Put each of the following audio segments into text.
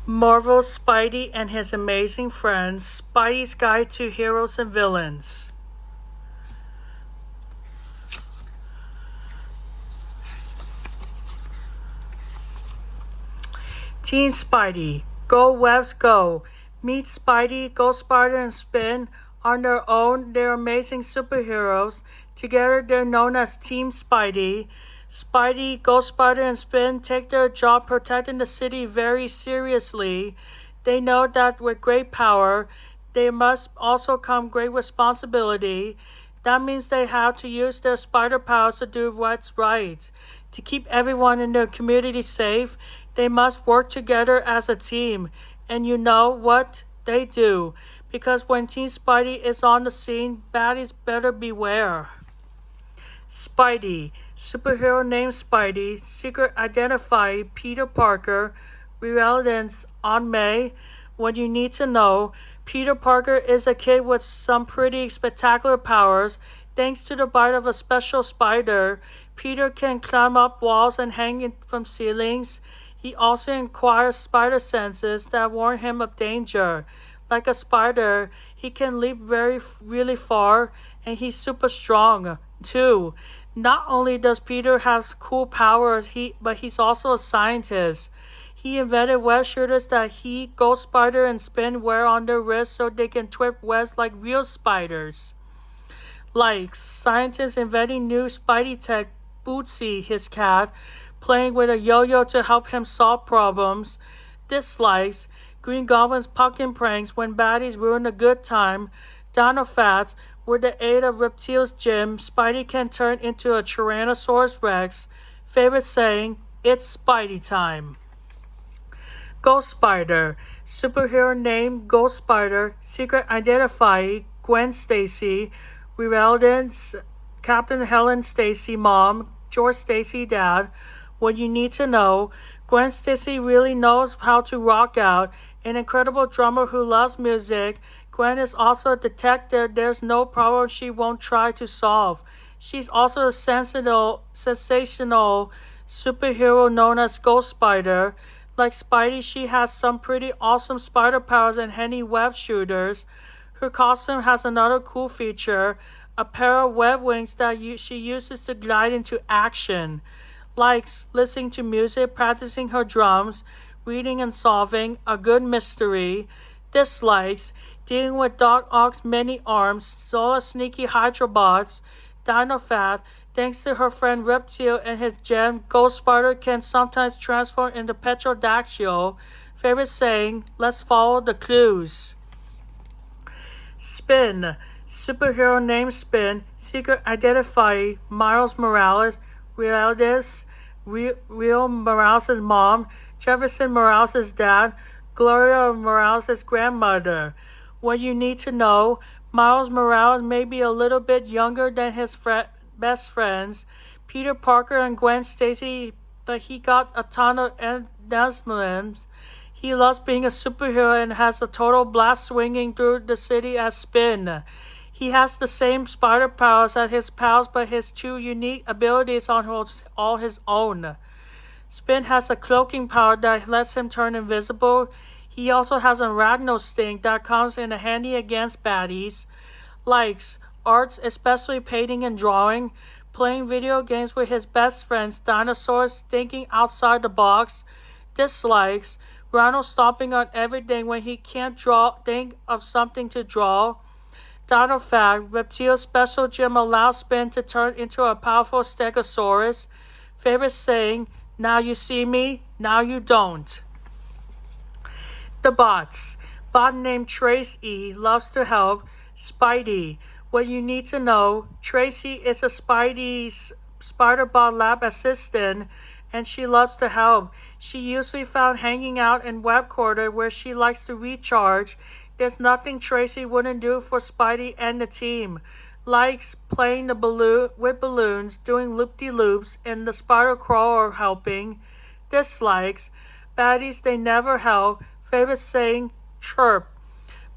Marvel's Spidey and His Amazing Friends, Spidey's Guide to Heroes and Villains. Team Spidey, go Webs go! Meet Spidey, Ghost Spider, and Spin. On their own, they're amazing superheroes. Together, they're known as Team Spidey. Spidey, Ghost Spider, and Spin take their job protecting the city very seriously. They know that with great power, there must also come great responsibility. That means they have to use their spider powers to do what's right. To keep everyone in their community safe, they must work together as a team. And you know what they do. Because when Team Spidey is on the scene, baddies better beware. Spidey, superhero named Spidey, secret identifier Peter Parker, relevance on May. What you need to know, Peter Parker is a kid with some pretty spectacular powers. Thanks to the bite of a special spider, Peter can climb up walls and hang from ceilings. He also acquires spider senses that warn him of danger. Like a spider, he can leap really far, and he's super strong too. Not only does Peter have cool powers, but he's also a scientist. He invented web shooters that he, Ghost Spider, and Spin wear on their wrists so they can twist webs like real spiders. Like scientists inventing new Spidey tech, Bootsy, his cat, playing with a yo-yo to help him solve problems. Dislikes, Green Goblin's pumpkin pranks when baddies ruin a good time. Dino Fats, with the aid of Reptile's gym, Spidey can turn into a Tyrannosaurus Rex. Favorite saying, it's Spidey time. Ghost Spider, superhero named Ghost Spider, secret identifier Gwen Stacy, relevance Captain Helen Stacy mom, George Stacy dad. What you need to know, Gwen Stacy really knows how to rock out. An incredible drummer who loves music, Gwen is also a detective. There's no problem she won't try to solve. She's also a sensational superhero known as Ghost Spider. Like Spidey, she has some pretty awesome spider powers and handy web shooters. Her costume has another cool feature, a pair of web wings that she uses to glide into action. Likes listening to music, practicing her drums, reading and solving a good mystery. Dislikes dealing with Doc Ock's many arms, Zola sneaky Hydrobots, Dino Fat. Thanks to her friend Reptile and his gem, Ghost Spider can sometimes transform into Petrodactyl. Favorite saying, let's follow the clues. Spin, superhero named Spin, secret identifier Miles Morales, Real Morales' mom, Jefferson Morales' dad, Gloria Morales' grandmother. What you need to know, Miles Morales may be a little bit younger than his best friends, Peter Parker and Gwen Stacy, but he got a ton of endorsements. He loves being a superhero and has a total blast swinging through the city as Spin. He has the same spider powers as his pals, but his two unique abilities on all his own. Spin has a cloaking power that lets him turn invisible. He also has a arachno sting that comes in handy against baddies. Likes arts, especially painting and drawing, playing video games with his best friends, dinosaurs, thinking outside the box. Dislikes Rhino stomping on everything when he can't think of something to draw. Dino Fact, Reptile's special gym allows Spin to turn into a powerful stegosaurus. Favorite saying, now you see me, now you don't. The Bots. Bot named Trace E loves to help. Spidey. What you need to know, Tracy is a Spidey's Spider-Bot lab assistant, and she loves to help. She usually found hanging out in Webquarters where she likes to recharge. There's nothing Tracy wouldn't do for Spidey and the team. Likes playing with balloons, doing loop-de-loops, and the spider crawler helping. Dislikes baddies they never help. Favorite saying, chirp.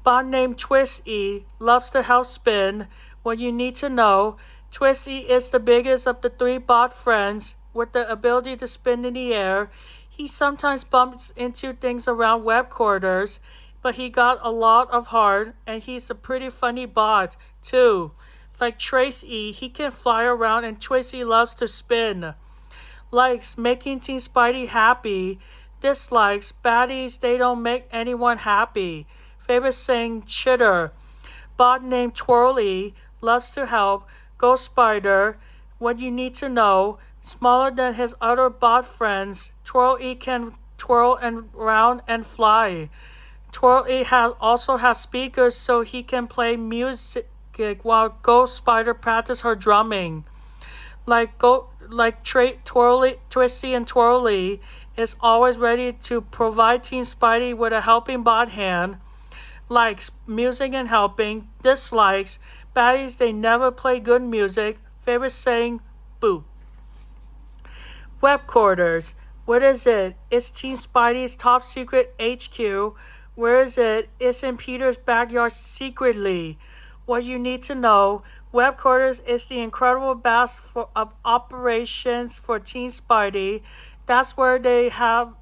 Bot named Twist E loves to help Spin. What you need to know, Twist E is the biggest of the three bot friends with the ability to spin in the air. He sometimes bumps into things around Webquarters, but he got a lot of heart, and he's a pretty funny bot, too. Like Tracy, he can fly around, and Tracy loves to spin. Likes making Team Spidey happy. Dislikes baddies, they don't make anyone happy. Favorite saying chitter. Bot named Twirly, loves to help. Ghost Spider, what you need to know. Smaller than his other bot friends, Twirly can twirl and round and fly. Twirly also has speakers so he can play music while Ghost Spider practices her drumming. Twisty and Twirly is always ready to provide Team Spidey with a helping bot hand. Likes music and helping. Dislikes baddies, they never play good music. Favorite saying, boo. Webquarters. What is it? It's Team Spidey's top secret HQ. Where is it? It's in Peter's backyard secretly. What you need to know. Webquarters is the incredible base of operations for Team Spidey. That's where they have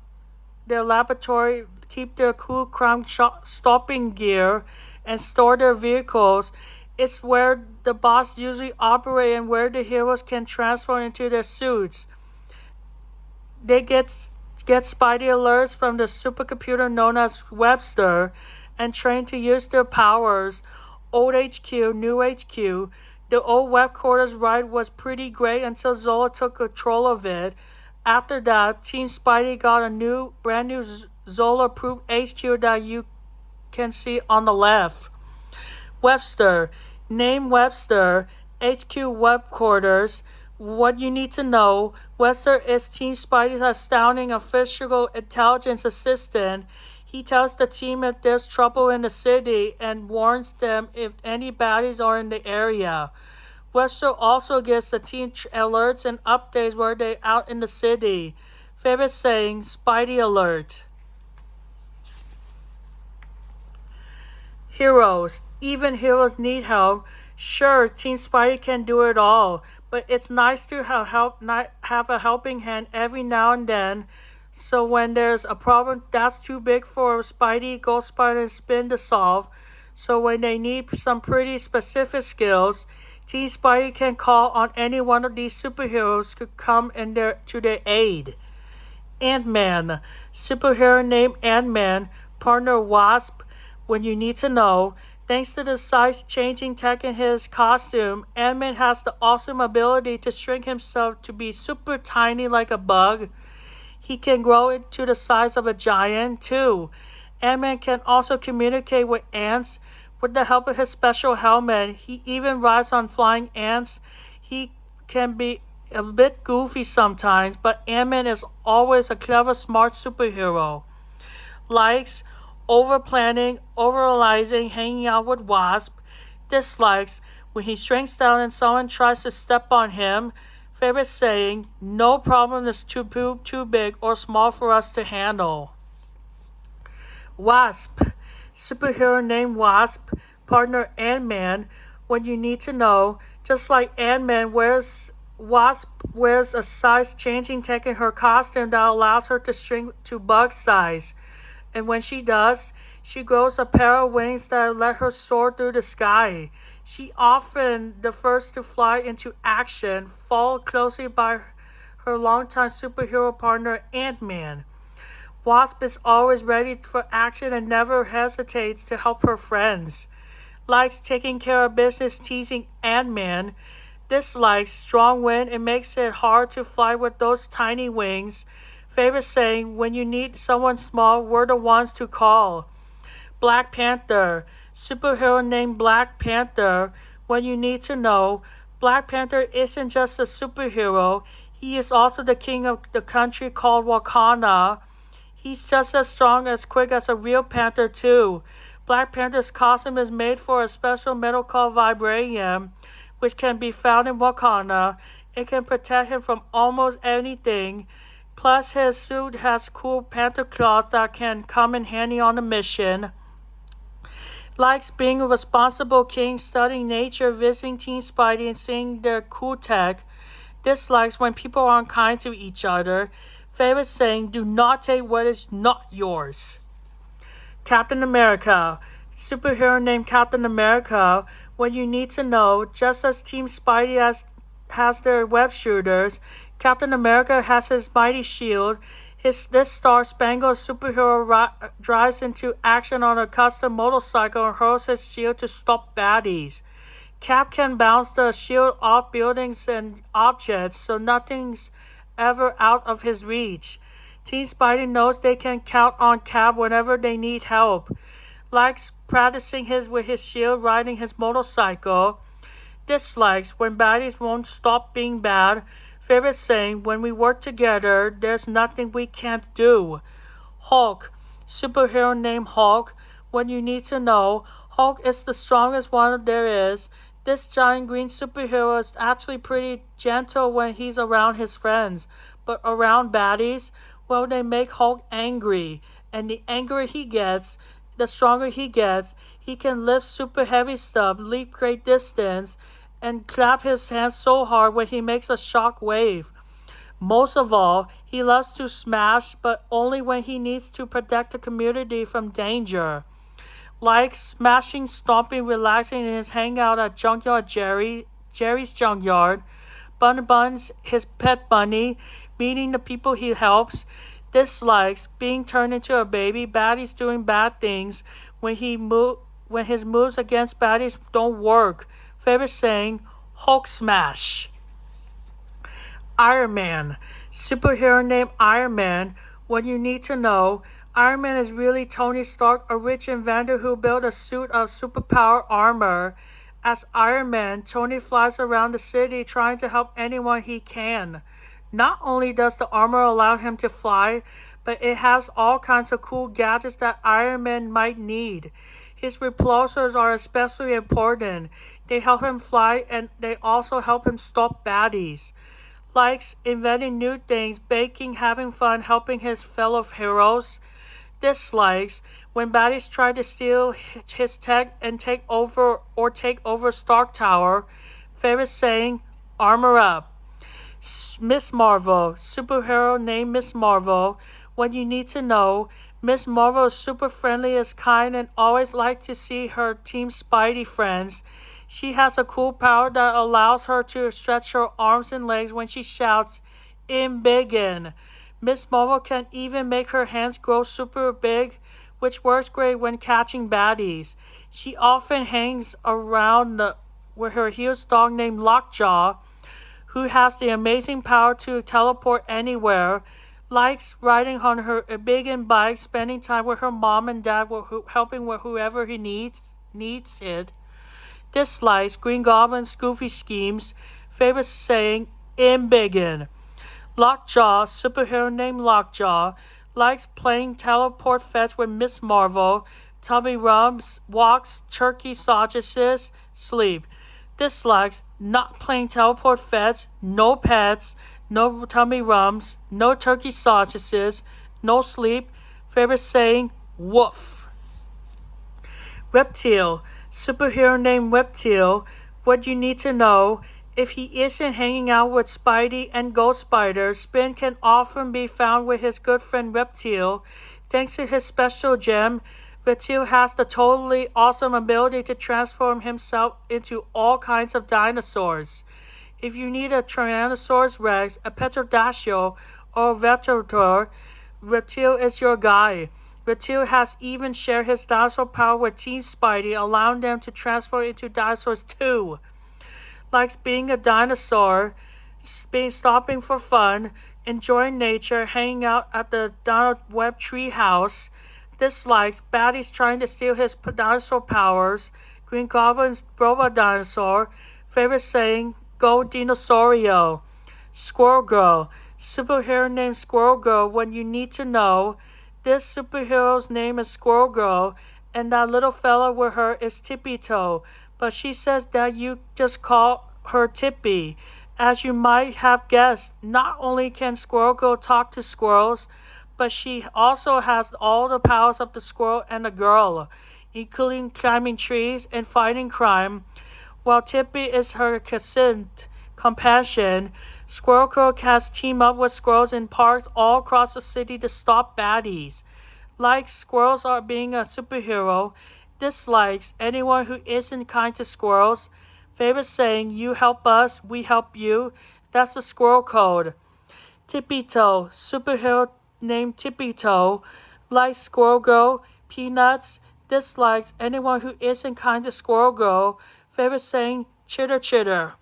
their laboratory, keep their cool crime stopping gear, and store their vehicles. It's where the bots usually operate and where the heroes can transfer into their suits. They get Spidey alerts from the supercomputer known as Webster and train to use their powers. Old HQ, new HQ. The old Webquarters ride was pretty great until Zola took control of it. After that, Team Spidey got a brand new Zola-approved HQ that you can see on the left. Webster. Name Webster. HQ Webquarters. What you need to know. Webster is Team Spidey's astounding official intelligence assistant. He tells the team if there's trouble in the city and warns them if any baddies are in the area. Webster also gives the team alerts and updates where they're out in the city. Favorite saying, Spidey alert. Heroes. Even heroes need help. Sure, Team Spidey can do it all, but it's nice to have a helping hand every now and then. So when there's a problem that's too big for Spidey, Ghost Spider, and Spin to solve, so when they need some pretty specific skills, Team Spidey can call on any one of these superheroes to come to their aid. Ant-Man. Superhero named Ant-Man. Partner Wasp. When you need to know. Thanks to the size-changing tech in his costume, Ant-Man has the awesome ability to shrink himself to be super tiny like a bug. He can grow into the size of a giant, too. Ant-Man can also communicate with ants with the help of his special helmet. He even rides on flying ants. He can be a bit goofy sometimes, but Ant-Man is always a clever, smart superhero. Likes over-planning, overanalyzing, hanging out with Wasp. Dislikes when he shrinks down and someone tries to step on him. Favorite saying, no problem is too big or small for us to handle. Wasp. Superhero named Wasp. Partner Ant-Man. What you need to know. Just like Ant-Man, Wasp wears a size-changing tech in her costume that allows her to shrink to bug size. And when she does, she grows a pair of wings that let her soar through the sky. She often the first to fly into action, followed closely by her longtime superhero partner Ant-Man. Wasp is always ready for action and never hesitates to help her friends. Likes taking care of business, teasing Ant-Man. Dislikes strong wind and makes it hard to fly with those tiny wings. Favorite saying, when you need someone small, we're the ones to call. Black Panther. Superhero named Black Panther. What you need to know. Black Panther isn't just a superhero. He is also the king of the country called Wakanda. He's just as strong as quick as a real panther too. Black Panther's costume is made for a special metal called vibranium, which can be found in Wakanda. It can protect him from almost anything. Plus, his suit has cool panther claws that can come in handy on a mission. Likes being a responsible king, studying nature, visiting Team Spidey, and seeing their cool tech. Dislikes when people are unkind to each other. Famous saying, do not take what is not yours. Captain America. Superhero named Captain America. What you need to know, just as Team Spidey has their web shooters, Captain America has his mighty shield. This star-spangled superhero drives into action on a custom motorcycle and hurls his shield to stop baddies. Cap can bounce the shield off buildings and objects, so nothing's ever out of his reach. Team Spidey knows they can count on Cap whenever they need help. Likes practicing with his shield, riding his motorcycle. Dislikes when baddies won't stop being bad. Favorite saying, when we work together, there's nothing we can't do. Hulk. Superhero named Hulk. What you need to know, Hulk is the strongest one there is. This giant green superhero is actually pretty gentle when he's around his friends, but around baddies, well, they make Hulk angry. And the angrier he gets, the stronger he gets. He can lift super heavy stuff, leap great distance, and clap his hands so hard when he makes a shock wave. Most of all, he loves to smash, but only when he needs to protect the community from danger. Like smashing, stomping, relaxing in his hangout at Junkyard Jerry's Junkyard. Bun's his pet bunny, meeting the people he helps. Dislikes being turned into a baby, baddies doing bad things when his moves against baddies don't work. Favorite saying, Hulk smash. Iron Man. Superhero named Iron Man. What you need to know, Iron Man is really Tony Stark, a rich inventor who built a suit of superpower armor. As Iron Man, Tony flies around the city trying to help anyone he can. Not only does the armor allow him to fly, but it has all kinds of cool gadgets that Iron Man might need. His repulsors are especially important. They help him fly and they also help him stop baddies. Likes inventing new things, baking, having fun, helping his fellow heroes. Dislikes when baddies try to steal his tech and take over Stark Tower. Favorite saying, armor up. Miss Marvel. Superhero named Miss Marvel. What you need to know, Miss Marvel is super friendly, is kind, and always likes to see her Team Spidey friends. She has a cool power that allows her to stretch her arms and legs when she shouts, "Embiggen." Miss Marvel can even make her hands grow super big, which works great when catching baddies. She often hangs around with her huge dog named Lockjaw, who has the amazing power to teleport anywhere. Likes riding on her Embiggen bike, spending time with her mom and dad, helping with whoever he needs it. Dislikes Green Goblin's goofy schemes. Favorite saying, Embiggen. Lockjaw, superhero named Lockjaw, likes playing teleport fetch with Miss Marvel. Tummy rubs, walks, turkey sausages, sleep. Dislikes not playing teleport fetch, no pets, no tummy rums, no turkey sausages, no sleep. Favorite saying, woof. Reptile. Superhero named Reptile. What you need to know, if he isn't hanging out with Spidey and Ghost Spider, Spin can often be found with his good friend Reptile. Thanks to his special gem, Reptile has the totally awesome ability to transform himself into all kinds of dinosaurs. If you need a Tyrannosaurus Rex, a Pterodactyl, or a Velociraptor, Reptile is your guy. Reptile has even shared his dinosaur power with Team Spidey, allowing them to transform into dinosaurs too. Likes being a dinosaur, stopping for fun, enjoying nature, hanging out at the Donald Webb treehouse. Dislikes baddies trying to steal his dinosaur powers. Green Goblin's robot dinosaur. Favorite saying, go Dinosaurio. Squirrel Girl. Superhero named Squirrel Girl. What you need to know, this superhero's name is Squirrel Girl, and that little fella with her is Tippy Toe, but she says that you just call her Tippy. As you might have guessed, not only can Squirrel Girl talk to squirrels, but she also has all the powers of the squirrel and the girl, including climbing trees and fighting crime, while Tippy is her compassion. Squirrel Girl cats team up with squirrels in parks all across the city to stop baddies. Likes squirrels are being a superhero. Dislikes anyone who isn't kind to squirrels. Favorite saying, you help us, we help you. That's the squirrel code. Tippy Toe, superhero named Tippy Toe. Likes Squirrel Girl. Peanuts. Dislikes anyone who isn't kind to Squirrel Girl. Favorite saying, chitter chitter.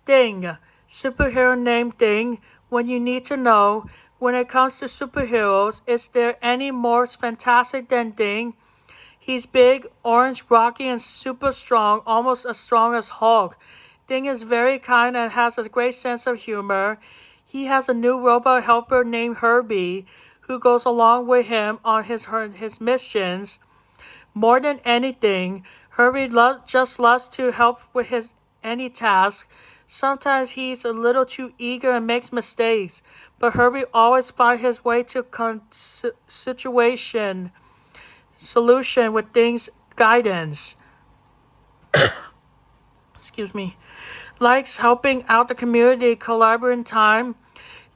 Ding, superhero named Ding. When you need to know, when it comes to superheroes, is there any more fantastic than Ding? He's big, orange, rocky, and super strong, almost as strong as Hulk. Ding is very kind and has a great sense of humor. He has a new robot helper named Herbie, who goes along with him on his missions. More than anything, Herbie just loves to help with any task. Sometimes he's a little too eager and makes mistakes, but Herbie always finds his way to solution with Ding's guidance. Excuse me. Likes helping out the community, collaborating time.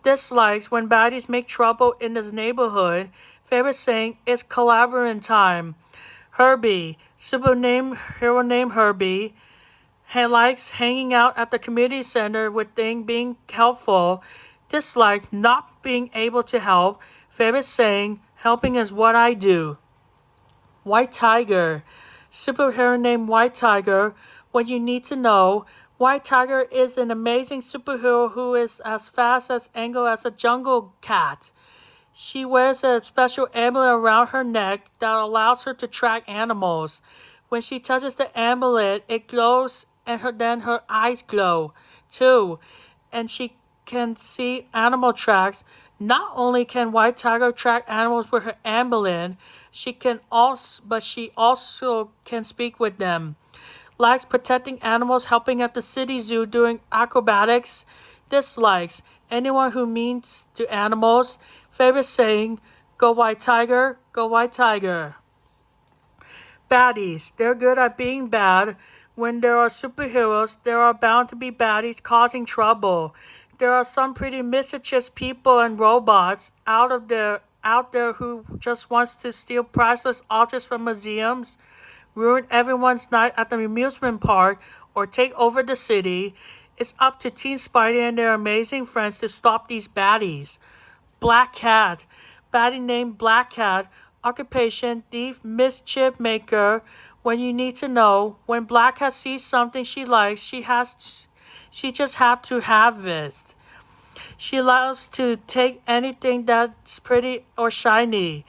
Dislikes when baddies make trouble in his neighborhood. Favorite saying is collaborating time. Herbie, superhero named Herbie. He likes hanging out at the community center with Ding being helpful. Dislikes not being able to help. Favorite saying, helping is what I do. White Tiger, superhero named White Tiger. What you need to know, White Tiger is an amazing superhero who is as fast as angle as a jungle cat. She wears a special amulet around her neck that allows her to track animals. When she touches the amulet, it glows and then her eyes glow too. And she can see animal tracks. Not only can White Tiger track animals with her amulet, she also can speak with them. Likes protecting animals, helping at the city zoo doing acrobatics. Dislikes anyone who means to animals. Favorite saying, go White Tiger, go White Tiger. Baddies, they're good at being bad. When there are superheroes, there are bound to be baddies causing trouble. There are some pretty mischievous people and robots out there who just wants to steal priceless objects from museums, ruin everyone's night at the amusement park, or take over the city. It's up to Team Spidey and their amazing friends to stop these baddies. Black Cat, baddie named Black Cat, occupation thief, mischief maker. When you need to know, when Black Cat sees something she likes, she just has to have it. She loves to take anything that's pretty or shiny,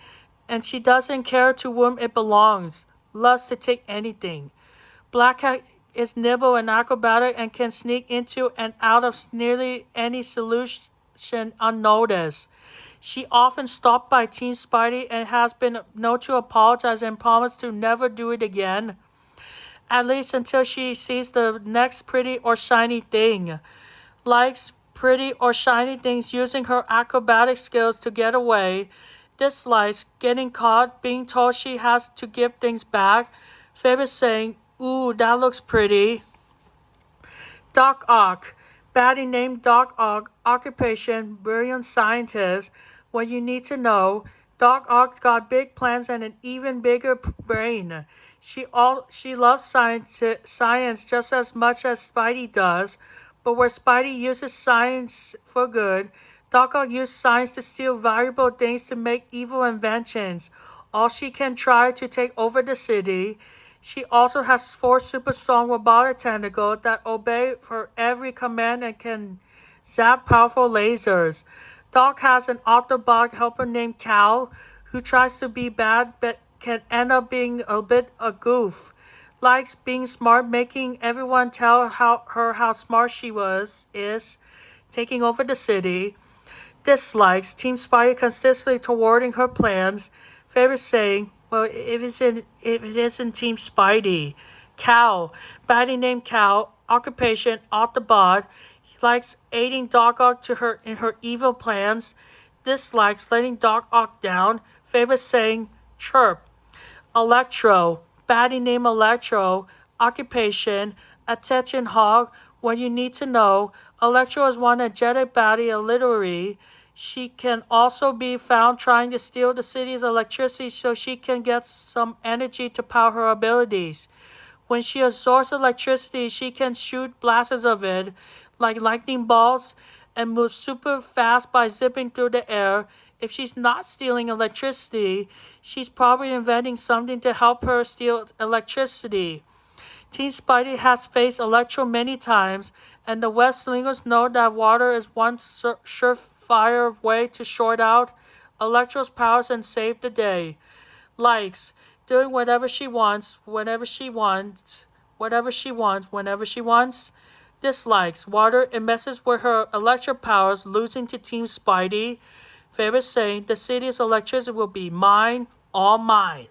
and she doesn't care to whom it belongs. Loves to take anything. Black Cat is nimble and acrobatic and can sneak into and out of nearly any solution unnoticed. She often stopped by Team Spidey and has been known to apologize and promise to never do it again. At least until she sees the next pretty or shiny thing. Likes pretty or shiny things using her acrobatic skills to get away. Dislikes getting caught, being told she has to give things back. Favorite saying, ooh, that looks pretty. Doc Ock, baddie named Doc Ock, occupation, brilliant scientist. What you need to know, Doc Ock's got big plans and an even bigger brain. She loves science just as much as Spidey does, but where Spidey uses science for good, Doc Ock uses science to steal valuable things to make evil inventions. All she can try to take over the city. She also has 4 super strong robotic tentacles that obey her every command and can zap powerful lasers. Doc has an Autobot helper named Cal, who tries to be bad but can end up being a bit a goof. Likes being smart, making everyone tell her how smart she is, taking over the city. Dislikes Team Spidey consistently thwarting her plans. Favorite saying, well, if it isn't Team Spidey. Cal, baddie named Cal, occupation Autobot. He likes aiding Doc Ock in her evil plans. Dislikes letting Doc Ock down. Favorite saying, chirp. Electro, baddie named Electro, occupation attention hog. What you need to know, Electro is one energetic baddie, a literary. She can also be found trying to steal the city's electricity so she can get some energy to power her abilities. When she absorbs electricity, she can shoot blasts of it, like lightning bolts, and move super fast by zipping through the air. If she's not stealing electricity, she's probably inventing something to help her steal electricity. Team Spidey has faced Electro many times, and the West Slingers know that water is one surefire way to short out Electro's powers and save the day. Likes, doing whatever she wants, whenever she wants, whatever she wants, whenever she wants. Dislikes, water, it messes with her electric powers, losing to Team Spidey. Favorite saying, the city's electricity will be mine, all mine.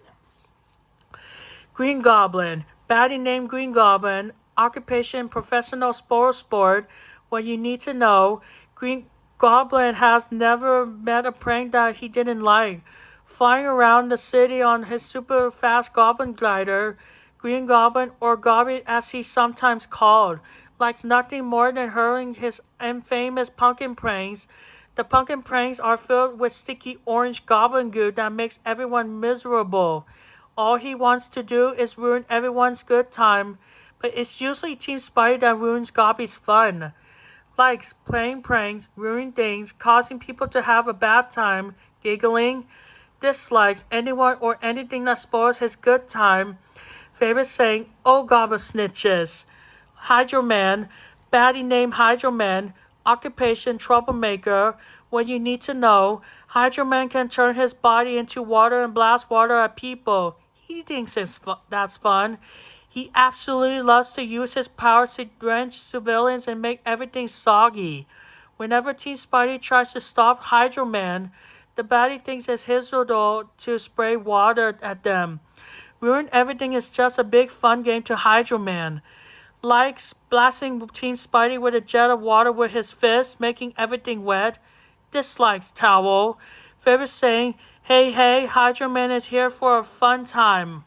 Green Goblin, baddie named Green Goblin, occupation professional sport. What you need to know, Green Goblin has never met a prank that he didn't like. Flying around the city on his super fast goblin glider, Green Goblin, or Goblin as he's sometimes called, likes nothing more than hurling his infamous pumpkin pranks. The pumpkin pranks are filled with sticky orange goblin goo that makes everyone miserable. All he wants to do is ruin everyone's good time, but it's usually Team Spidey that ruins Gobby's fun. Likes playing pranks, ruining things, causing people to have a bad time, giggling. Dislikes anyone or anything that spoils his good time. Favorite saying, oh Gobba snitches. Hydro Man, baddie named Hydro Man, occupation troublemaker. What you need to know, Hydro Man can turn his body into water and blast water at people. He thinks that's fun. He absolutely loves to use his powers to drench civilians and make everything soggy. Whenever Team Spidey tries to stop Hydro Man, the baddie thinks it's his role to spray water at them. Ruin Everything is just a big fun game to Hydro Man. Likes blasting Team Spidey with a jet of water with his fist, making everything wet. Dislikes towel. Favorite saying, hey, Hydro Man is here for a fun time.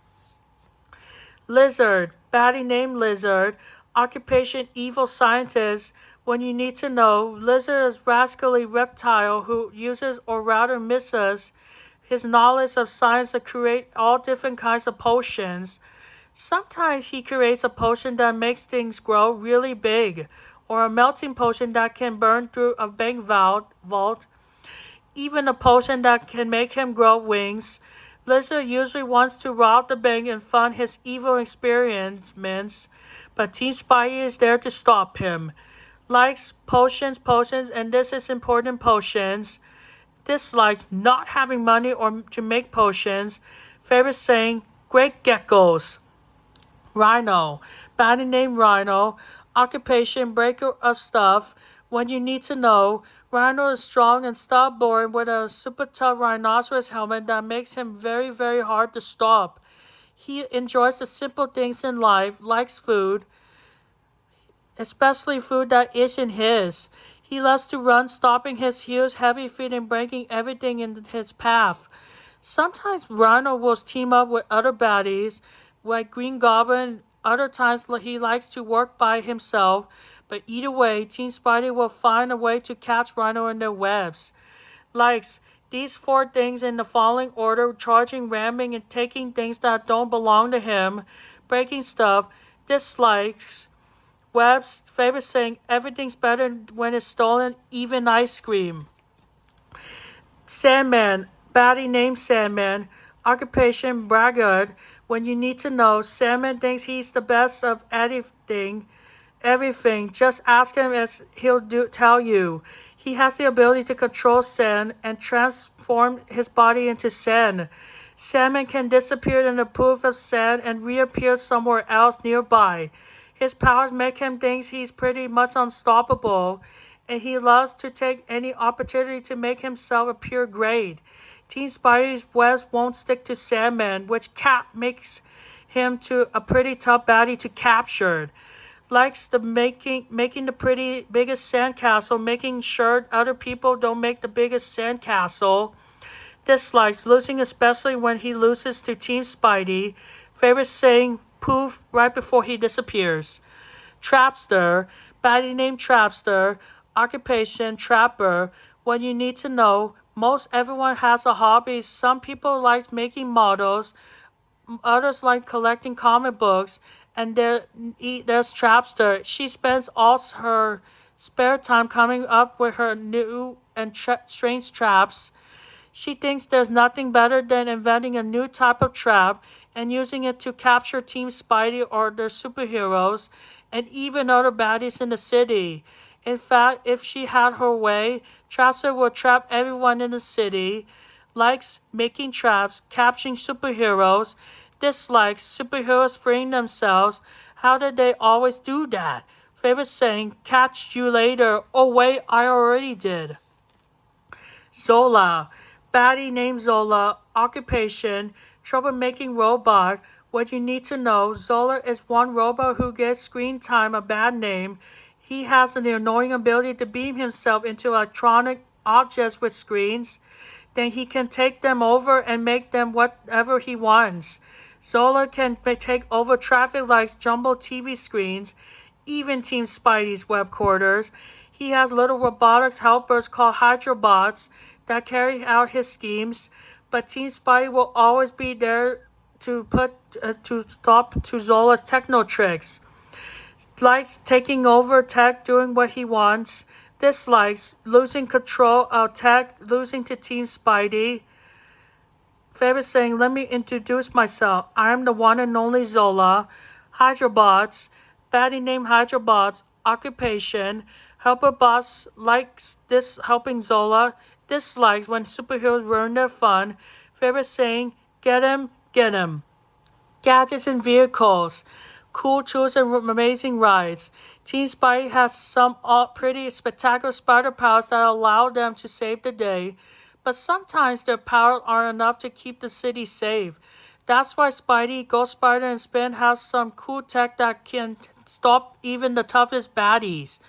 Lizard, baddie named Lizard, occupation evil scientist. When you need to know, Lizard is rascally reptile who uses or rather misses his knowledge of science to create all different kinds of potions. Sometimes he creates a potion that makes things grow really big, or a melting potion that can burn through a bank vault, even a potion that can make him grow wings. Lizard usually wants to rob the bank and fund his evil experiments, but Team Spidey is there to stop him. Likes potions, and this is important potions. Dislikes not having money or to make potions. Favorite saying, great geckos. Rhino, baddie named Rhino, occupation breaker of stuff. When you need to know, Rhino is strong and stubborn with a super tough rhinoceros helmet that makes him very, very hard to stop. He enjoys the simple things in life, likes food, especially food that isn't his. He loves to run, stopping his huge, heavy feet and breaking everything in his path. Sometimes Rhino will team up with other baddies, like Green Goblin. Other times he likes to work by himself, but either way, Team Spidey will find a way to catch Rhino in their webs. Likes these 4 things in the following order: charging, ramming, and taking things that don't belong to him, breaking stuff. Dislikes webs. Favorite saying, everything's better when it's stolen, even ice cream. Sandman, baddie named Sandman, occupation braggart. When you need to know, Sandman thinks he's the best of everything. Just ask him as he'll tell you. He has the ability to control sand and transform his body into sand. Sandman can disappear in a pool of sand and reappear somewhere else nearby. His powers make him think he's pretty much unstoppable, and he loves to take any opportunity to make himself appear great. Team Spidey's webs won't stick to Sandman, which makes him to a pretty tough baddie to capture. Likes the making the biggest sandcastle, making sure other people don't make the biggest sandcastle. Dislikes losing, especially when he loses to Team Spidey. Favorite saying, poof, right before he disappears. Trapster, Baddie named Trapster. Occupation, trapper. What you need to know. Most everyone has a hobby. Some people like making models. Others like collecting comic books. And there's Trapster. She spends all her spare time coming up with her new and strange traps. She thinks there's nothing better than inventing a new type of trap and using it to capture Team Spidey or their superheroes and even other baddies in the city. In fact, if she had her way, Trapster would trap everyone in the city. Likes making traps, capturing superheroes. Dislikes superheroes freeing themselves. How did they always do that? Favorite saying, catch you later. Oh wait, I already did. Zola. Baddie named Zola. Occupation. Troublemaking robot. What you need to know. Zola is one robot who gives screen time a bad name. He has an annoying ability to beam himself into electronic objects with screens. Then he can take them over and make them whatever he wants. Zola can take over traffic lights, jumbo TV screens, even Team Spidey's webquarters. He has little robotics helpers called Hydrobots that carry out his schemes, but Team Spidey will always be there to stop to Zola's techno tricks. Likes taking over tech, doing what he wants. Dislikes losing control of tech, losing to Team Spidey. Favorite saying, let me introduce myself. I am the one and only Zola. Hydrobots. Baddie named Hydrobots. Occupation. Helper boss likes this helping Zola. Dislikes when superheroes ruin their fun. Favorite saying, get him, get him. Gadgets and vehicles. Cool tools and amazing rides. Team Spidey has some pretty spectacular spider powers that allow them to save the day, but sometimes their powers aren't enough to keep the city safe. That's why Spidey, Ghost Spider, and Spin have some cool tech that can stop even the toughest baddies.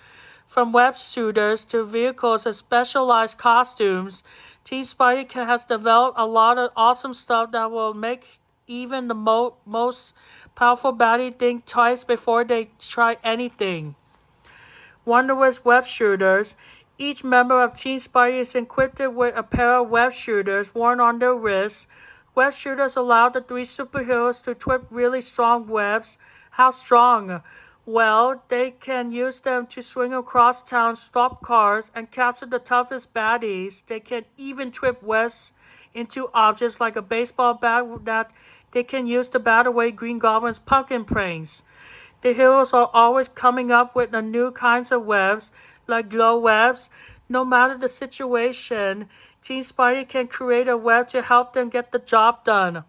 From web shooters to vehicles and specialized costumes, Team Spidey has developed a lot of awesome stuff that will make even the most powerful baddie think twice before they try anything. Wonderwor's web shooters. Each member of Team Spidey is equipped with a pair of web shooters worn on their wrists. Web shooters allow the three superheroes to twist really strong webs. How strong? Well, they can use them to swing across town, stop cars, and capture the toughest baddies. They can even twist webs into objects like a baseball bat that they can use to bat away Green Goblin's pumpkin pranks. The heroes are always coming up with the new kinds of webs, like glow webs. No matter the situation, Team Spidey can create a web to help them get the job done.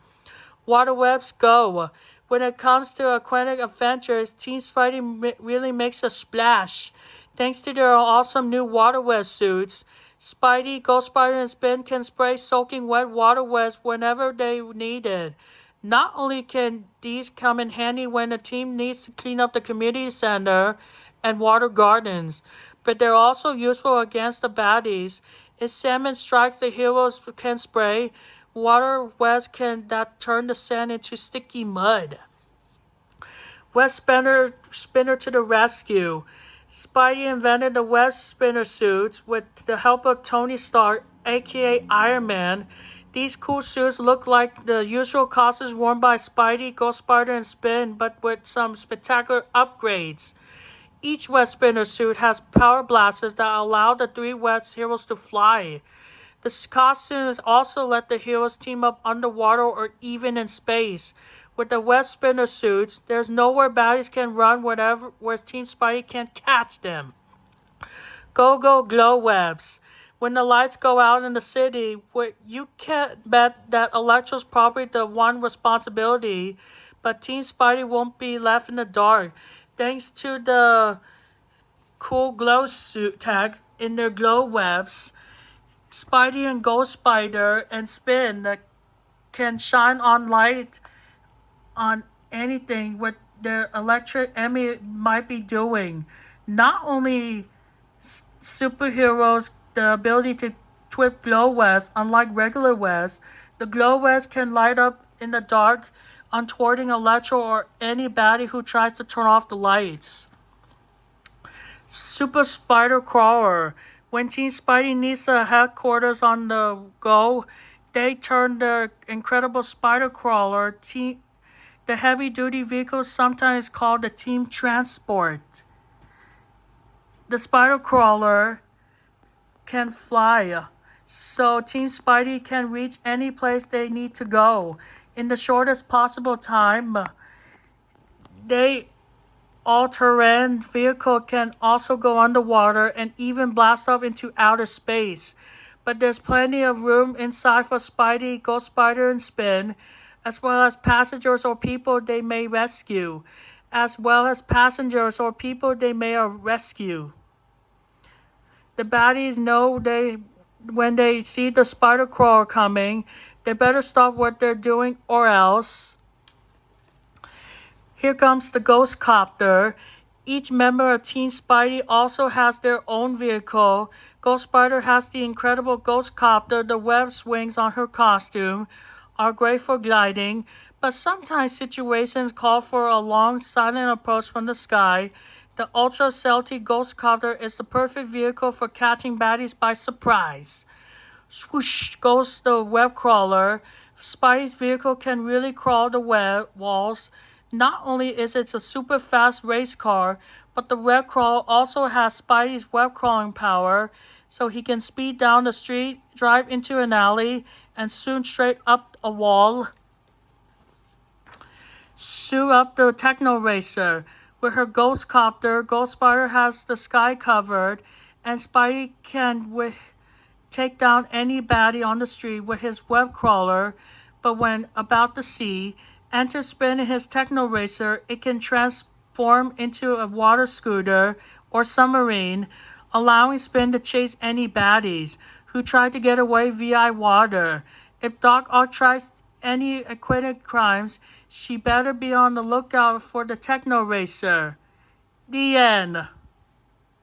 Water webs go. When it comes to aquatic adventures, Team Spidey really makes a splash. Thanks to their awesome new water web suits, Spidey, Ghost Spider, and Spin can spray soaking wet water webs whenever they need it. Not only can these come in handy when the team needs to clean up the community center and water gardens, but they're also useful against the baddies. If salmon strikes, the heroes can spray water webs that turn the sand into sticky mud. Web spinner to the rescue. Spidey invented the web spinner suits with the help of Tony Stark, aka Iron Man. These cool suits look like the usual costumes worn by Spidey, Ghost Spider, and Spin, but with some spectacular upgrades. Each web spinner suit has power blasters that allow the three web heroes to fly. The costumes also let the heroes team up underwater or even in space. With the web spinner suits, there's nowhere baddies can run where Team Spidey can't catch them. Go glow webs. When the lights go out in the city, you can't bet that Electro's probably the one responsibility, but Team Spidey won't be left in the dark. Thanks to the cool glow suit tag in their glow webs, Spidey and Ghost Spider and Spin that can shine on light on anything what their electric enemy might be doing. Not only superheroes the ability to twist glow webs, unlike regular webs, the glow webs can light up in the dark, untowarding Electro or any baddie who tries to turn off the lights. Super Spider Crawler. When Team Spidey needs a headquarters on the go, they turn the incredible Spider Crawler. The heavy-duty vehicle is sometimes called the Team Transport. The Spider Crawler can fly, so Team Spidey can reach any place they need to go in the shortest possible time. They all-terrain vehicle can also go underwater and even blast off into outer space. But there's plenty of room inside for Spidey, Ghost Spider, and Spin, as well as passengers or people they may rescue. The baddies know when they see the spider crawler coming, they better stop what they're doing or else. Here comes the Ghost Copter. Each member of Team Spidey also has their own vehicle. Ghost Spider has the incredible Ghost Copter. The web swings on her costume are great for gliding, but sometimes situations call for a long, silent approach from the sky. The ultra stealthy Ghost Copter is the perfect vehicle for catching baddies by surprise. Swoosh goes the web crawler. Spidey's vehicle can really crawl the web walls. Not only is it a super fast race car, but the web crawl also has Spidey's web crawling power, so he can speed down the street, drive into an alley, and soon straight up a wall. Sue up the Techno Racer. With her Ghost Copter, Ghost Spider has the sky covered, and Spidey can take down any baddie on the street with his web crawler. But when about the sea, enter Spin in his Techno Racer. It can transform into a water scooter or submarine, allowing Spin to chase any baddies who try to get away via water. If Doc Ock tries any acquitted crimes, she better be on the lookout for the Techno Racer. The end.